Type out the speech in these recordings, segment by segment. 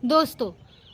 दोस्तों,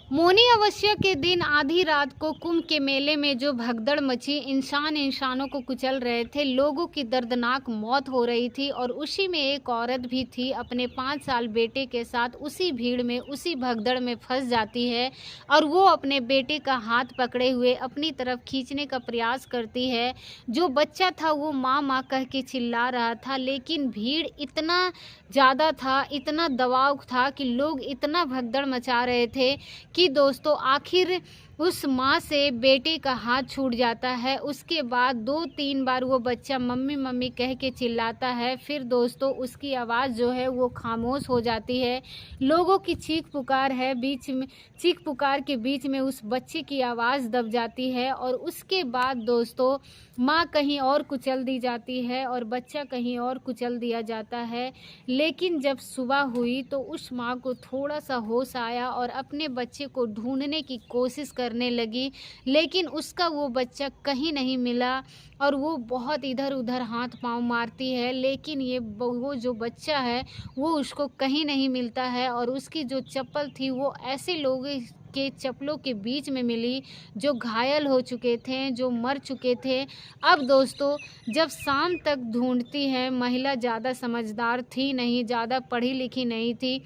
मौनी अमावस्या के दिन आधी रात को कुंभ के मेले में जो भगदड़ मची, इंसान इंसानों को कुचल रहे थे, लोगों की दर्दनाक मौत हो रही थी और उसी में एक औरत भी थी, अपने 5 साल बेटे के साथ उसी भीड़ में, उसी भगदड़ में फंस जाती है और वो अपने बेटे का हाथ पकड़े हुए अपनी तरफ खींचने का प्रयास करती है। जो बच्चा था वो माँ माँ कह के चिल्ला रहा था, लेकिन भीड़ इतना ज़्यादा था, इतना दबाव था कि लोग इतना भगदड़ मचा रहे थे कि दोस्तों आखिर उस माँ से बेटे का हाथ छूट जाता है। उसके बाद 2-3 बार वो बच्चा मम्मी मम्मी कह के चिल्लाता है। फिर दोस्तों उसकी आवाज़ जो है वो खामोश हो जाती है। लोगों की चीख पुकार है, बीच में चीख पुकार के बीच में उस बच्चे की आवाज़ दब जाती है और उसके बाद दोस्तों माँ कहीं और कुचल दी जाती है और बच्चा कहीं और कुचल दिया जाता है। लेकिन जब सुबह हुई तो उस माँ को थोड़ा सा होश आया और अपने बच्चे को ढूंढने की कोशिश करने लगी, लेकिन उसका वो बच्चा कहीं नहीं मिला और वो बहुत इधर उधर हाथ पांव मारती है, लेकिन वो जो बच्चा है वो उसको कहीं नहीं मिलता है और उसकी जो चप्पल थी वो ऐसे लोगों के चप्पलों के बीच में मिली जो घायल हो चुके थे, जो मर चुके थे। अब दोस्तों जब शाम तक ढूंढती है, महिला ज़्यादा समझदार थी नहीं, ज़्यादा पढ़ी लिखी नहीं थी,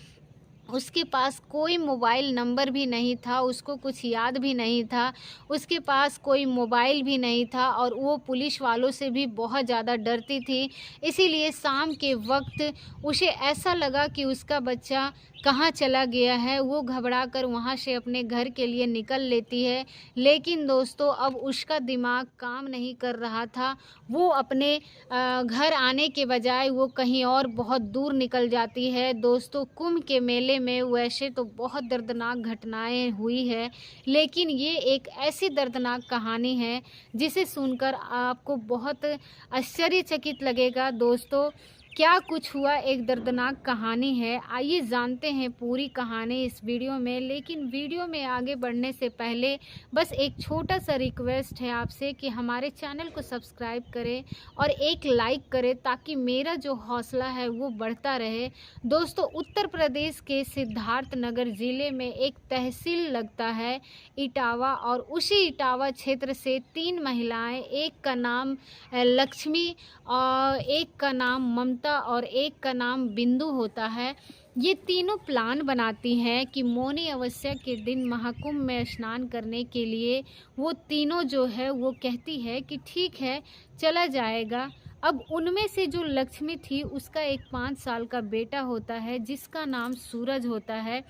उसके पास कोई मोबाइल नंबर भी नहीं था, उसको कुछ याद भी नहीं था, उसके पास कोई मोबाइल भी नहीं था और वो पुलिस वालों से भी बहुत ज़्यादा डरती थी। इसीलिए शाम के वक्त उसे ऐसा लगा कि उसका बच्चा कहाँ चला गया है, वो घबराकर वहाँ से अपने घर के लिए निकल लेती है। लेकिन दोस्तों अब उसका दिमाग काम नहीं कर रहा था, वो अपने घर आने के बजाय वो कहीं और बहुत दूर निकल जाती है। दोस्तों कुंभ के मेले में वैसे तो बहुत दर्दनाक घटनाएं हुई है, लेकिन ये एक ऐसी दर्दनाक कहानी है जिसे सुनकर आपको बहुत आश्चर्यचकित लगेगा। दोस्तों क्या कुछ हुआ, एक दर्दनाक कहानी है। आइए जानते हैं पूरी कहानी इस वीडियो में। लेकिन वीडियो में आगे बढ़ने से पहले बस एक छोटा सा रिक्वेस्ट है आपसे कि हमारे चैनल को सब्सक्राइब करें और एक लाइक करें ताकि मेरा जो हौसला है वो बढ़ता रहे। दोस्तों उत्तर प्रदेश के सिद्धार्थ नगर ज़िले में एक तहसील लगता है इटावा, और उसी इटावा क्षेत्र से 3 महिलाएं, एक का नाम लक्ष्मी और एक का नाम ममता और एक का नाम बिंदु होता है। ये तीनों प्लान बनाती हैं कि मौनी अमावस्या के दिन महाकुंभ में स्नान करने के लिए वो तीनों जो है वो कहती है कि ठीक है चला जाएगा। अब उनमें से जो लक्ष्मी थी उसका एक 5 साल का बेटा होता है जिसका नाम सूरज होता है।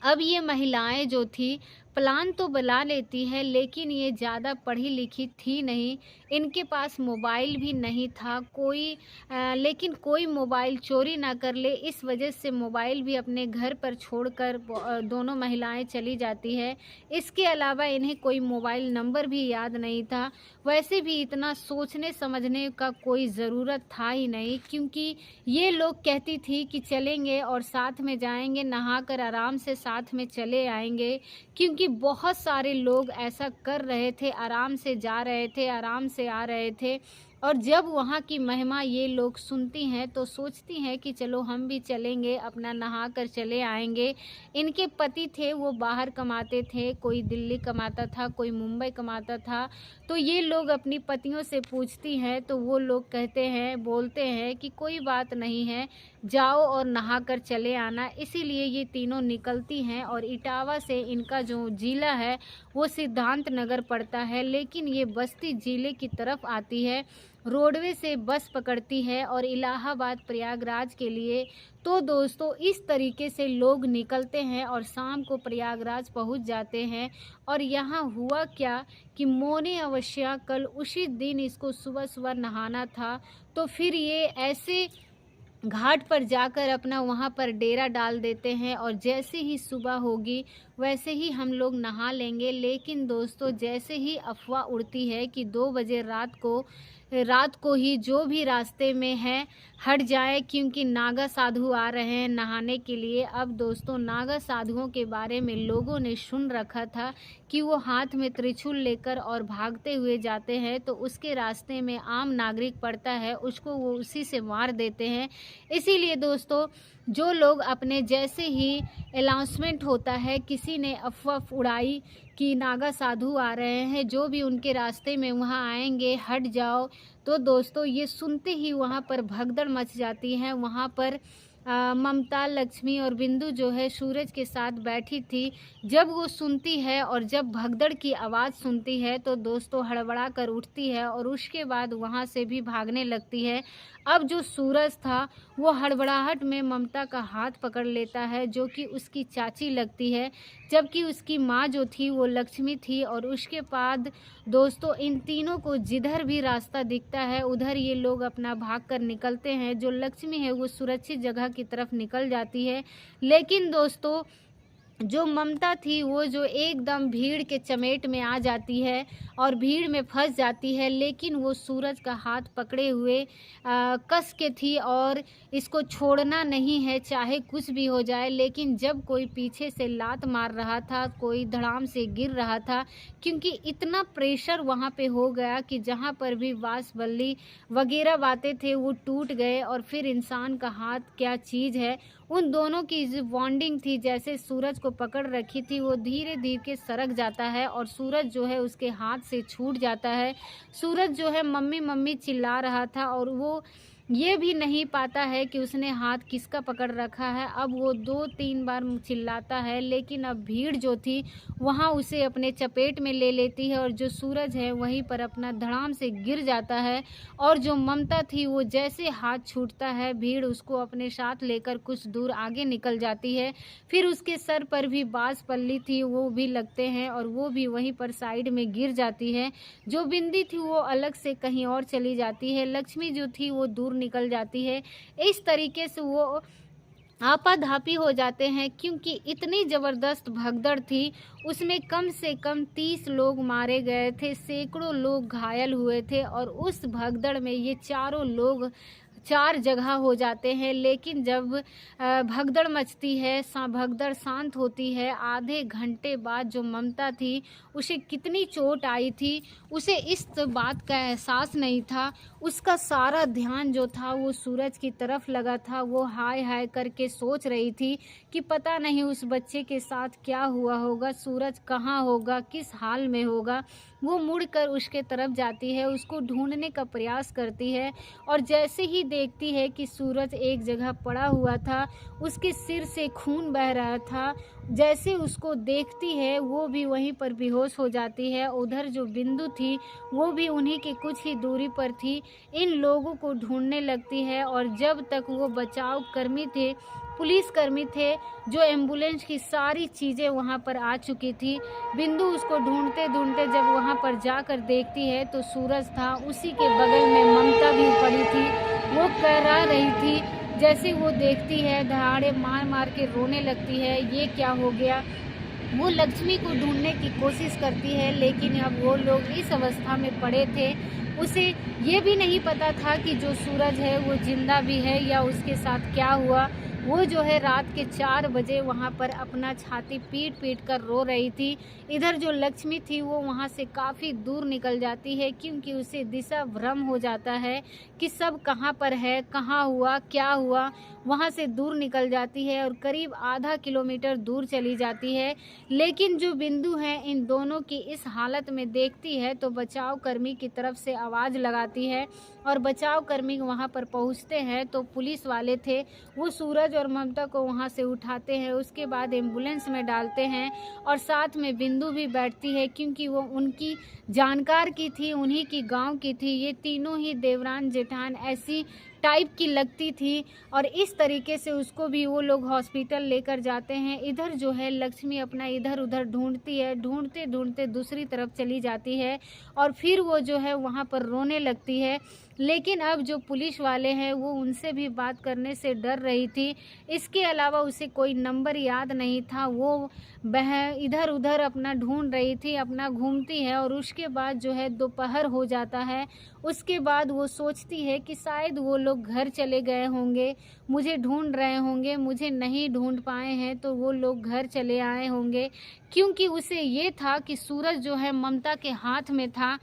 अब ये महिलाएं जो थी प्लान तो बना लेती है, लेकिन ये ज़्यादा पढ़ी लिखी थी नहीं, इनके पास मोबाइल भी नहीं था कोई, लेकिन कोई मोबाइल चोरी ना कर ले इस वजह से मोबाइल भी अपने घर पर छोड़कर दोनों महिलाएं चली जाती है। इसके अलावा इन्हें कोई मोबाइल नंबर भी याद नहीं था। वैसे भी इतना सोचने समझने का कोई ज़रूरत था ही नहीं, क्योंकि ये लोग कहती थी कि चलेंगे और साथ में जाएंगे, नहाकर आराम से साथ में चले आएंगे, क्योंकि बहुत सारे लोग ऐसा कर रहे थे, आराम से जा रहे थे, आराम से आ रहे थे। और जब वहाँ की महिमा ये लोग सुनती हैं तो सोचती हैं कि चलो हम भी चलेंगे, अपना नहा कर चले आएंगे। इनके पति थे वो बाहर कमाते थे, कोई दिल्ली कमाता था, कोई मुंबई कमाता था। तो ये लोग अपनी पतियों से पूछती हैं तो वो लोग कहते हैं, बोलते हैं कि कोई बात नहीं है, जाओ और नहा कर चले आना। इसीलिए ये तीनों निकलती हैं और इटावा से इनका जो ज़िला है वो सिद्धांत नगर पड़ता है, लेकिन ये बस्ती ज़िले की तरफ आती है। रोडवे से बस पकड़ती है और इलाहाबाद प्रयागराज के लिए। तो दोस्तों इस तरीके से लोग निकलते हैं और शाम को प्रयागराज पहुंच जाते हैं। और यहाँ हुआ क्या कि मौनी अमावस्या कल उसी दिन इसको सुबह सुबह नहाना था, तो फिर ये ऐसे घाट पर जाकर अपना वहाँ पर डेरा डाल देते हैं और जैसे ही सुबह होगी वैसे ही हम लोग नहा लेंगे। लेकिन दोस्तों जैसे ही अफवाह उड़ती है कि 2 बजे रात को ही जो भी रास्ते में है हट जाए, क्योंकि नागा साधु आ रहे हैं नहाने के लिए। अब दोस्तों नागा साधुओं के बारे में लोगों ने सुन रखा था कि वो हाथ में त्रिशूल लेकर और भागते हुए जाते हैं, तो उसके रास्ते में आम नागरिक पड़ता है उसको वो उसी से मार देते हैं। इसीलिए दोस्तों जो लोग अपने जैसे ही अनाउंसमेंट होता है, किसी ने अफ़वाह उड़ाई कि नागा साधु आ रहे हैं, जो भी उनके रास्ते में वहाँ आएंगे हट जाओ, तो दोस्तों ये सुनते ही वहाँ पर भगदड़ मच जाती है। वहाँ पर ममता, लक्ष्मी और बिंदु जो है सूरज के साथ बैठी थी। जब वो सुनती है और जब भगदड़ की आवाज़ सुनती है तो दोस्तों हड़बड़ा कर उठती है और उसके बाद वहाँ से भी भागने लगती है। अब जो सूरज था वो हड़बड़ाहट में ममता का हाथ पकड़ लेता है, जो कि उसकी चाची लगती है, जबकि उसकी माँ जो थी वो लक्ष्मी थी। और उसके बाद दोस्तों इन तीनों को जिधर भी रास्ता दिखता है उधर ये लोग अपना भाग कर निकलते हैं। जो लक्ष्मी है वो सुरक्षित जगह की तरफ निकल जाती है, लेकिन दोस्तों जो ममता थी वो जो एकदम भीड़ के चमेट में आ जाती है और भीड़ में फंस जाती है, लेकिन वो सूरज का हाथ पकड़े हुए कस के थी और इसको छोड़ना नहीं है चाहे कुछ भी हो जाए। लेकिन जब कोई पीछे से लात मार रहा था, कोई धड़ाम से गिर रहा था, क्योंकि इतना प्रेशर वहाँ पे हो गया कि जहाँ पर भी बांस बल्ली वगैरह बातें थे वो टूट गए। और फिर इंसान का हाथ क्या चीज़ है, उन दोनों की जो बॉन्डिंग थी, जैसे सूरज को पकड़ रखी थी, वो धीरे धीरे सरक जाता है और सूरज जो है उसके हाथ से छूट जाता है। सूरज जो है मम्मी मम्मी चिल्ला रहा था और वो ये भी नहीं पाता है कि उसने हाथ किसका पकड़ रखा है। अब वो 2-3 बार चिल्लाता है, लेकिन अब भीड़ जो थी वहाँ उसे अपने चपेट में ले लेती है और जो सूरज है वहीं पर अपना धड़ाम से गिर जाता है। और जो ममता थी वो जैसे हाथ छूटता है, भीड़ उसको अपने साथ लेकर कुछ दूर आगे निकल जाती है। फिर उसके सर पर भी बांस पल्ली थी वो भी लगते हैं और वो भी वहीं पर साइड में गिर जाती है। जो बिंदी थी वो अलग से कहीं और चली जाती है, लक्ष्मी जो थी वो दूर निकल जाती है। इस तरीके से वो आपाधापी हो जाते हैं, क्योंकि इतनी ज़बरदस्त भगदड़ थी, उसमें कम से कम 30 लोग मारे गए थे, सैकड़ों लोग घायल हुए थे और उस भगदड़ में ये चारों लोग 4 जगह हो जाते हैं। लेकिन जब भगदड़ मचती है, भगदड़ शांत होती है, आधे घंटे बाद जो ममता थी उसे कितनी चोट आई थी उसे इस बात का एहसास नहीं था। उसका सारा ध्यान जो था वो सूरज की तरफ लगा था। वो हाय हाय करके सोच रही थी कि पता नहीं उस बच्चे के साथ क्या हुआ होगा, सूरज कहाँ होगा, किस हाल में होगा। वो मुड़कर उसके तरफ जाती है, उसको ढूंढने का प्रयास करती है और जैसे ही देखती है कि सूरज एक जगह पड़ा हुआ था, उसके सिर से खून बह रहा था, जैसे उसको देखती है वो भी वहीं पर बेहोश हो जाती है। उधर जो बिंदु थी वो भी उन्हीं की कुछ ही दूरी पर थी, इन लोगों को ढूंढने लगती है। और जब तक वो बचाव कर्मी थे, पुलिसकर्मी थे, जो एम्बुलेंस की सारी चीज़ें वहाँ पर आ चुकी थी, बिंदु उसको ढूंढते ढूंढते जब वहाँ पर जाकर देखती है तो सूरज था, उसी के बगल में ममता भी पड़ी थी। वो करा रही थी, जैसे वो देखती है दहाड़े मार मार के रोने लगती है, ये क्या हो गया। वो लक्ष्मी को ढूंढने की कोशिश करती है, लेकिन अब वो लोग इस अवस्था में पड़े थे, उसे ये भी नहीं पता था कि जो सूरज है वो जिंदा भी है या उसके साथ क्या हुआ। वो जो है रात के 4 बजे वहाँ पर अपना छाती पीट पीट कर रो रही थी। इधर जो लक्ष्मी थी वो वहाँ से काफ़ी दूर निकल जाती है, क्योंकि उसे दिशा भ्रम हो जाता है कि सब कहाँ पर है, कहाँ हुआ, क्या हुआ। वहाँ से दूर निकल जाती है और करीब आधा किलोमीटर दूर चली जाती है। लेकिन जो बिंदु है इन दोनों की इस हालत में देखती है तो बचाव कर्मी की तरफ से आवाज़ लगाती है और बचाव कर्मी वहाँ पर पहुँचते हैं तो पुलिस वाले थे, वो सूरज और ममता को वहाँ से उठाते हैं, उसके बाद एम्बुलेंस में डालते हैं और साथ में बिंदु भी बैठती है, क्योंकि वो उनकी जानकार की थी, उन्हीं की गांव की थी। ये तीनों ही देवरान जेठान ऐसी टाइप की लगती थी और इस तरीके से उसको भी वो लोग हॉस्पिटल लेकर जाते हैं। इधर जो है लक्ष्मी अपना इधर उधर ढूंढती है, ढूंढते ढूंढते दूसरी तरफ चली जाती है और फिर वो जो है वहाँ पर रोने लगती है। लेकिन अब जो पुलिस वाले हैं वो उनसे भी बात करने से डर रही थी, इसके अलावा उसे कोई नंबर याद नहीं था। वो वह इधर उधर अपना ढूंढ रही थी, अपना घूमती है और उसके बाद जो है दोपहर हो जाता है। उसके बाद वो सोचती है कि शायद वो लोग घर चले गए होंगे, मुझे ढूंढ रहे होंगे, मुझे नहीं ढूंढ पाए हैं तो वो लोग घर चले आए होंगे, क्योंकि उसे ये था कि सूरज जो है ममता के हाथ में था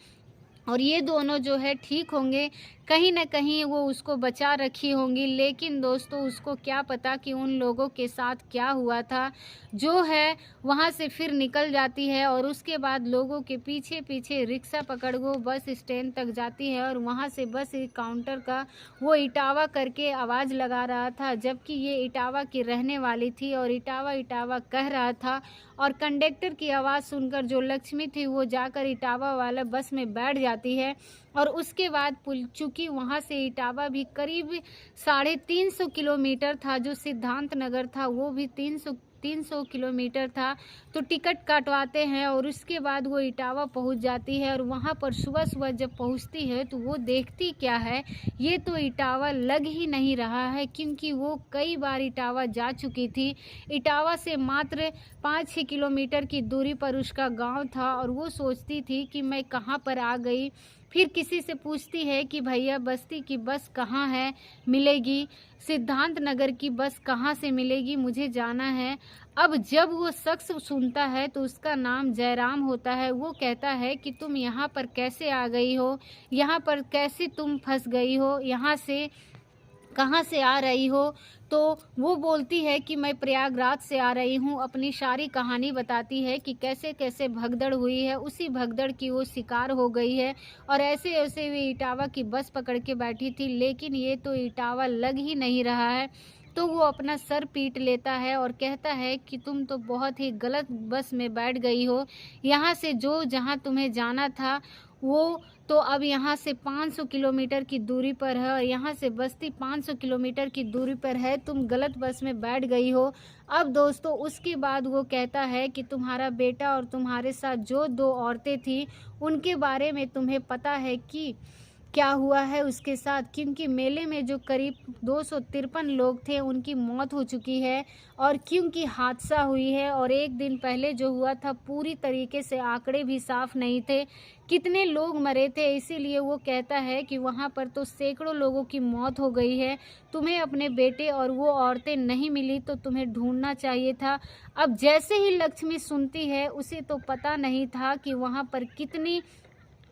और ये दोनों जो है ठीक होंगे। कहीं न कहीं वो उसको बचा रखी होंगी। लेकिन दोस्तों उसको क्या पता कि उन लोगों के साथ क्या हुआ था। जो है वहाँ से फिर निकल जाती है और उसके बाद लोगों के पीछे-पीछे रिक्शा पकड़ वो बस स्टैंड तक जाती है और वहाँ से बस काउंटर का वो इटावा करके आवाज़ लगा रहा था, जबकि ये इटावा की रहने वाली थी और इटावा, इटावा कह रहा था। और कंडक्टर की आवाज़ सुनकर जो लक्ष्मी थी वो जाकर इटावा वाला बस में बैठ जाती है और उसके बाद पुल चूँकि वहाँ से इटावा भी करीब 350 किलोमीटर था, जो सिद्धांत नगर था वो भी 300 किलोमीटर था। तो टिकट कटवाते हैं और उसके बाद वो इटावा पहुँच जाती है और वहाँ पर सुबह-सुबह जब पहुँचती है तो वो देखती क्या है, ये तो इटावा लग ही नहीं रहा है, क्योंकि वो कई बार इटावा जा चुकी थी। इटावा से मात्र 5-6 किलोमीटर की दूरी पर उसका गाँव था और वो सोचती थी कि मैं कहाँ पर आ गई। फिर किसी से पूछती है कि भैया बस्ती की बस कहाँ है, मिलेगी? सिद्धांत नगर की बस कहाँ से मिलेगी, मुझे जाना है। अब जब वो शख्स सुनता है तो उसका नाम जयराम होता है। वो कहता है कि तुम यहाँ पर कैसे आ गई हो? यहाँ पर कैसे तुम फँस गई हो? यहाँ से कहाँ से आ रही हो? तो वो बोलती है कि मैं प्रयागराज से आ रही हूँ। अपनी सारी कहानी बताती है कि कैसे-कैसे भगदड़ हुई है, उसी भगदड़ की वो शिकार हो गई है और ऐसे-ऐसे वे इटावा की बस पकड़ के बैठी थी, लेकिन ये तो इटावा लग ही नहीं रहा है। तो वो अपना सर पीट लेता है और कहता है कि तुम तो बहुत ही गलत बस में बैठ गई हो। यहाँ से जो जहाँ तुम्हें जाना था वो तो अब यहाँ से 500 किलोमीटर की दूरी पर है और यहाँ से बस्ती 500 किलोमीटर की दूरी पर है। तुम गलत बस में बैठ गई हो। अब दोस्तों उसके बाद वो कहता है कि तुम्हारा बेटा और तुम्हारे साथ जो 2 औरतें थी, उनके बारे में तुम्हें पता है कि क्या हुआ है उसके साथ, क्योंकि मेले में जो करीब 253 लोग थे उनकी मौत हो चुकी है और क्योंकि हादसा हुई है और एक दिन पहले जो हुआ था पूरी तरीके से आंकड़े भी साफ नहीं थे, कितने लोग मरे थे। इसीलिए वो कहता है कि वहाँ पर तो सैकड़ों लोगों की मौत हो गई है। तुम्हें अपने बेटे और वो औरतें नहीं मिली तो तुम्हें ढूंढना चाहिए था। अब जैसे ही लक्ष्मी सुनती है, उसे तो पता नहीं था कि वहाँ पर कितनी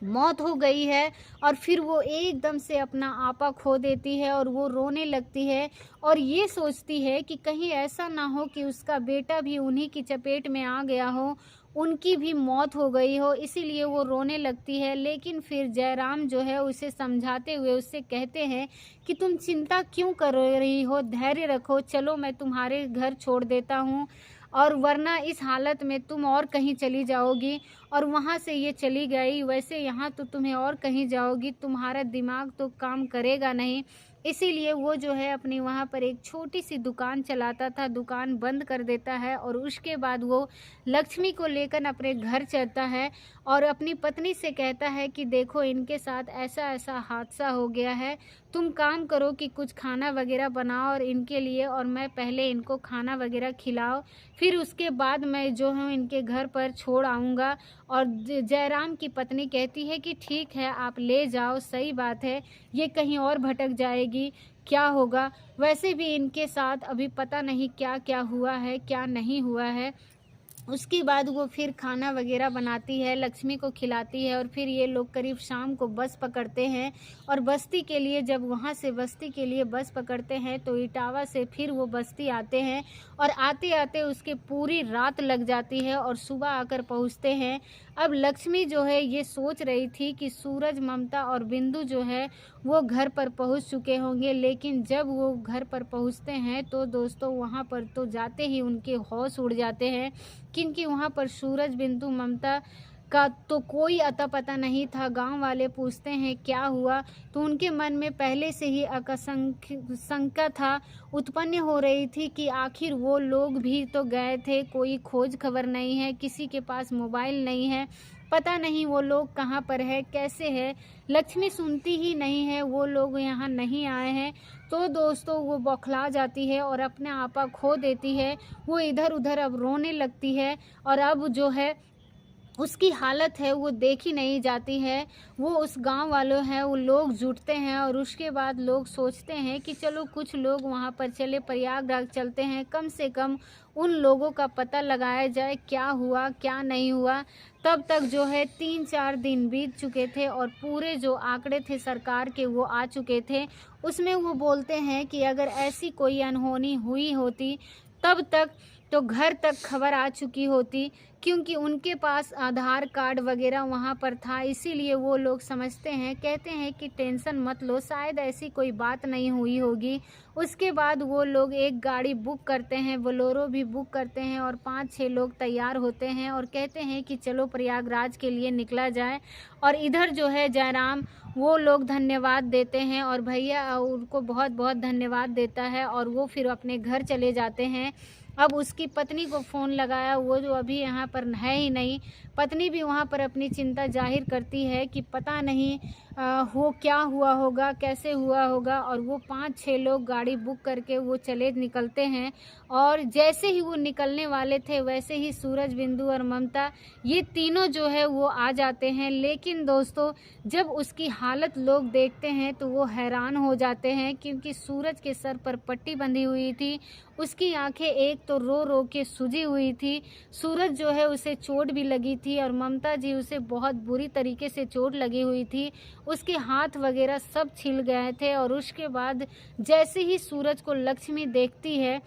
मौत हो गई है और फिर वो एकदम से अपना आपा खो देती है और वो रोने लगती है और ये सोचती है कि कहीं ऐसा ना हो कि उसका बेटा भी उन्हीं की चपेट में आ गया हो, उनकी भी मौत हो गई हो, इसीलिए वो रोने लगती है। लेकिन फिर जयराम जो है उसे समझाते हुए उससे कहते हैं कि तुम चिंता क्यों कर रही हो, धैर्य रखो, चलो मैं तुम्हारे घर छोड़ देता हूँ और वरना इस हालत में तुम और कहीं चली जाओगी। और वहाँ से ये चली गई, वैसे यहाँ तो तुम्हें और कहीं जाओगी, तुम्हारा दिमाग तो काम करेगा नहीं। इसीलिए वो जो है अपनी वहाँ पर एक छोटी सी दुकान चलाता था, दुकान बंद कर देता है और उसके बाद वो लक्ष्मी को लेकर अपने घर चलता है और अपनी पत्नी से कहता है कि देखो इनके साथ ऐसा-ऐसा हादसा हो गया है, तुम काम करो कि कुछ खाना वगैरह बनाओ और इनके लिए, और मैं पहले इनको खाना वगैरह खिलाओ, फिर उसके बाद मैं जो हूँ इनके घर पर छोड़ आऊँगा। और जयराम की पत्नी कहती है कि ठीक है आप ले जाओ, सही बात है, ये कहीं और भटक जाएगी, क्या होगा? वैसे भी इनके साथ अभी पता नहीं क्या-क्या हुआ है, क्या नहीं हुआ है। उसके बाद वो फिर खाना वगैरह बनाती है, लक्ष्मी को खिलाती है और फिर ये लोग करीब शाम को बस पकड़ते हैं और बस्ती के लिए, जब वहाँ से बस्ती के लिए बस पकड़ते हैं तो इटावा से फिर वो बस्ती आते हैं और आते-आते उसके पूरी रात लग जाती है और सुबह आकर पहुँचते हैं। अब लक्ष्मी जो है ये सोच रही थी कि सूरज, ममता और बिंदु जो है वो घर पर पहुँच चुके होंगे, लेकिन जब वो घर पर पहुँचते हैं तो दोस्तों वहाँ पर तो जाते ही उनके होश उड़ जाते हैं, क्योंकि वहाँ पर सूरज, बिंदु, ममता का तो कोई अता पता नहीं था। गांव वाले पूछते हैं क्या हुआ, तो उनके मन में पहले से ही शंका था, उत्पन्न हो रही थी कि आखिर वो लोग भी तो गए थे, कोई खोज खबर नहीं है, किसी के पास मोबाइल नहीं है, पता नहीं वो लोग कहाँ पर है, कैसे है। लक्ष्मी सुनती ही नहीं है, वो लोग यहाँ नहीं आए हैं। तो दोस्तों वो बौखला जाती है और अपने आपा खो देती है। वो इधर उधर अब रोने लगती है और अब जो है उसकी हालत है वो देखी नहीं जाती है। वो उस गाँव वालों हैं, वो लोग जुटते हैं और उसके बाद लोग सोचते हैं कि चलो कुछ लोग वहाँ पर चले, प्रयागराज चलते हैं, कम से कम उन लोगों का पता लगाया जाए क्या हुआ, क्या नहीं हुआ। तब तक जो है 3-4 दिन बीत चुके थे और पूरे जो आंकड़े थे सरकार के वो आ चुके थे। उसमें वो बोलते हैं कि अगर ऐसी कोई अनहोनी हुई होती तब तक तो घर तक खबर आ चुकी होती, क्योंकि उनके पास आधार कार्ड वगैरह वहाँ पर था, इसीलिए वो लोग समझते हैं, कहते हैं कि टेंशन मत लो, शायद ऐसी कोई बात नहीं हुई होगी। उसके बाद वो लोग एक गाड़ी बुक करते हैं, बोलेरो भी बुक करते हैं और 5-6 लोग तैयार होते हैं और कहते हैं कि चलो प्रयागराज के लिए निकला जाए। और इधर जो है जयराम, वो लोग धन्यवाद देते हैं और भैया उनको बहुत बहुत धन्यवाद देता है और वो फिर अपने घर चले जाते हैं। अब उसकी पत्नी को फ़ोन लगाया, वो जो अभी यहाँ पर है ही नहीं। पत्नी भी वहाँ पर अपनी चिंता ज़ाहिर करती है कि पता नहीं वो क्या हुआ होगा, कैसे हुआ होगा। और वो 5-6 लोग गाड़ी बुक करके वो चले निकलते हैं और जैसे ही वो निकलने वाले थे वैसे ही सूरज, बिंदु और ममता, ये तीनों जो है वो आ जाते हैं। लेकिन दोस्तों, जब उसकी हालत लोग देखते हैं तो वो हैरान हो जाते हैं, क्योंकि सूरज के सर पर पट्टी बंधी हुई थी, उसकी आंखें एक तो रो रो के सूजी हुई थी। सूरज जो है उसे चोट भी लगी थी और ममता जी उसे बहुत बुरी तरीके से चोट लगी हुई थी। उसके हाथ वगैरह सब छिल गए थे और उसके बाद जैसे ही सूरज को लक्ष्मी देखती है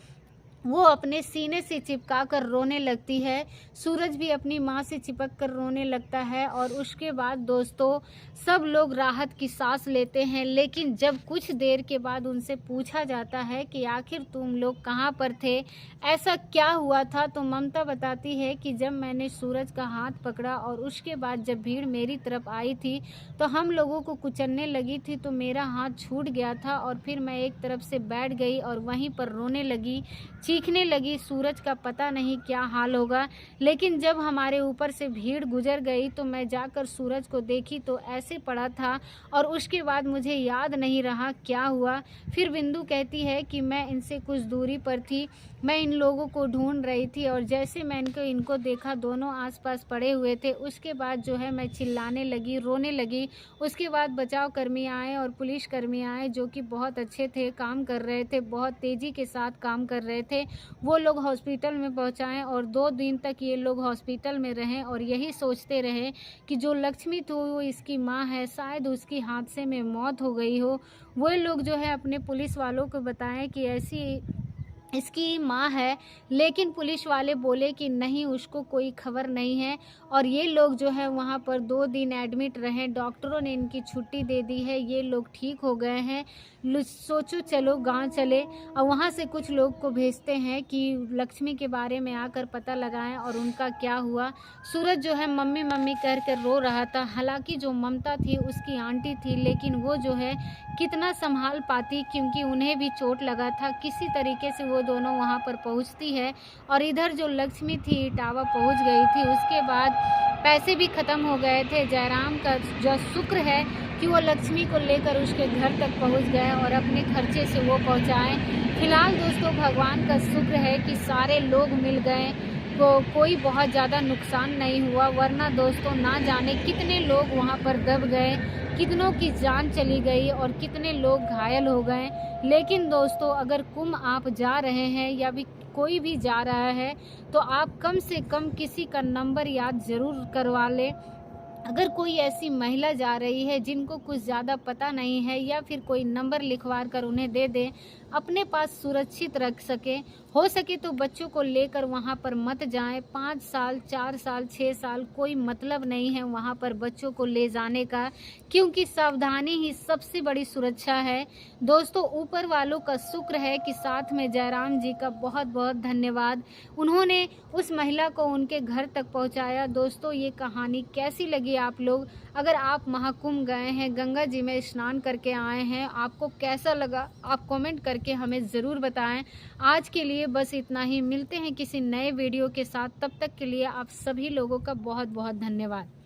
वो अपने सीने से चिपका कर रोने लगती है। सूरज भी अपनी माँ से चिपक कर रोने लगता है और उसके बाद दोस्तों सब लोग राहत की सांस लेते हैं। लेकिन जब कुछ देर के बाद उनसे पूछा जाता है कि आखिर तुम लोग कहाँ पर थे, ऐसा क्या हुआ था, तो ममता बताती है कि जब मैंने सूरज का हाथ पकड़ा और उसके बाद जब भीड़ मेरी तरफ आई थी तो हम लोगों को कुचलने लगी थी, तो मेरा हाथ छूट गया था और फिर मैं एक तरफ से बैठ गई और वहीं पर रोने लगी, चीखने लगी। सूरज का पता नहीं क्या हाल होगा, लेकिन जब हमारे ऊपर से भीड़ गुजर गई तो मैं जाकर सूरज को देखी तो ऐसे पड़ा था और उसके बाद मुझे याद नहीं रहा क्या हुआ। फिर बिंदु कहती है कि मैं इनसे कुछ दूरी पर थी, मैं इन लोगों को ढूंढ रही थी और जैसे मैं इनको देखा दोनों आसपास पड़े हुए थे, उसके बाद जो है मैं चिल्लाने लगी, रोने लगी। उसके बाद बचाव कर्मी आए और पुलिस कर्मी आए जो कि बहुत अच्छे थे, काम कर रहे थे, बहुत तेज़ी के साथ काम कर रहे थे। वो लोग हॉस्पिटल में पहुंचाएं और 2 दिन तक ये लोग हॉस्पिटल में रहें और यही सोचते रहे कि जो लक्ष्मी थी वो इसकी माँ है, शायद उसकी हादसे में मौत हो गई हो। वो लोग जो है अपने पुलिस वालों को बताएं कि ऐसी इसकी माँ है, लेकिन पुलिस वाले बोले कि नहीं, उसको कोई खबर नहीं है। और ये लोग जो है वहाँ पर 2 दिन एडमिट रहे, डॉक्टरों ने इनकी छुट्टी दे दी है, ये लोग ठीक हो गए हैं। सोचो चलो गांव चले और वहाँ से कुछ लोग को भेजते हैं कि लक्ष्मी के बारे में आकर पता लगाएं और उनका क्या हुआ। सूरज जो है मम्मी मम्मी कर कर रो रहा था, हालांकि जो ममता थी उसकी आंटी थी, लेकिन वो जो है कितना संभाल पाती, क्योंकि उन्हें भी चोट लगा था। किसी तरीके से वो दोनों वहाँ पर पहुँचती है और इधर जो लक्ष्मी थी इटावा पहुँच गई थी। उसके बाद पैसे भी ख़त्म हो गए थे। जयराम का जो शुक्र है कि वो लक्ष्मी को लेकर उसके घर तक पहुँच गए और अपने खर्चे से वो पहुँचाएँ। फिलहाल दोस्तों भगवान का शुक्र है कि सारे लोग मिल गए, कोई बहुत ज़्यादा नुकसान नहीं हुआ, वरना दोस्तों ना जाने कितने लोग वहाँ पर दब गए, कितनों की जान चली गई और कितने लोग घायल हो गए। लेकिन दोस्तों अगर कुंभ आप जा रहे हैं या भी कोई भी जा रहा है तो आप कम से कम किसी का नंबर याद ज़रूर करवा लें। अगर कोई ऐसी महिला जा रही है जिनको कुछ ज़्यादा पता नहीं है, या फिर कोई नंबर लिखवा कर उन्हें दे दें, अपने पास सुरक्षित रख सके। हो सके तो बच्चों को लेकर वहाँ पर मत जाएं। 5 साल 4 साल 6 साल कोई मतलब नहीं है वहाँ पर बच्चों को ले जाने का, क्योंकि सावधानी ही सबसे बड़ी सुरक्षा है। दोस्तों ऊपर वालों का शुक्र है कि साथ में जयराम जी का बहुत बहुत धन्यवाद, उन्होंने उस महिला को उनके घर तक पहुँचाया। दोस्तों ये कहानी कैसी लगी आप लोग? अगर आप महाकुंभ गए हैं, गंगा जी में स्नान करके आए हैं, आपको कैसा लगा आप कमेंट करके हमें ज़रूर बताएं। आज के लिए बस इतना ही, मिलते हैं किसी नए वीडियो के साथ, तब तक के लिए आप सभी लोगों का बहुत बहुत धन्यवाद।